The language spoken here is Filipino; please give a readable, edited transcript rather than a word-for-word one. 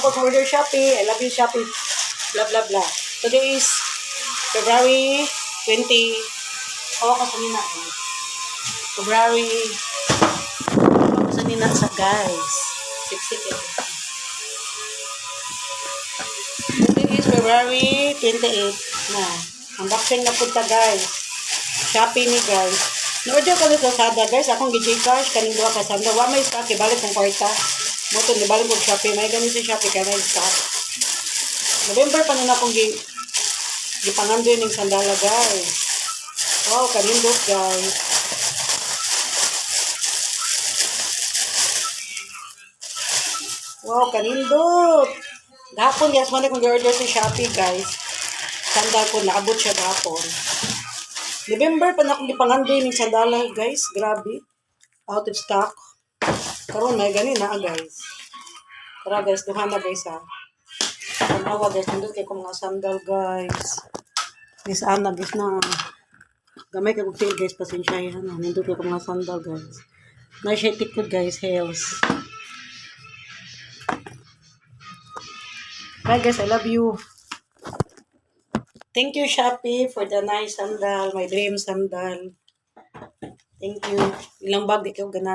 ako sa order Shopee. I love you Shopee. Blah blah blah. Today is February 20. Oh, kasanina. February. Kasanina sa guys. 60. Today is February 28 na. Unboxing na punta guys. Shopee ni guys. Na-order ko nito sa Sada guys. Akong Gcash. Kaning duha ka sanda. Wa may stock. Ibalik kong kwarta. Moto, ibalik kong Shopee. May ganun sa Shopee. Kaya may stock. November pa nila akong gipangandoy ng sandala guys. Wow, kanindot guys. Wow, kanindot. Gahapon guys, man akong gi-order sa Shopee guys. Sandal ko, naabot siya gahapon. November pa na akong gipangandoy ng sandala guys. Grabe. Out of stock. Karon may gani na guys. Tara guys, duha na guys ha. Tanawa guys, nandun kayo kong mga sandal guys. Guys, ana guys na. Gamay ka kong sale guys, pasensyahan na. Nandun kayo kong mga sandal guys. Na-share tikod guys, heels. Bye guys, I love you. Thank you Shopee for the nice sandal, my dream sandal. Thank you. Ilang bag di kayo ganan.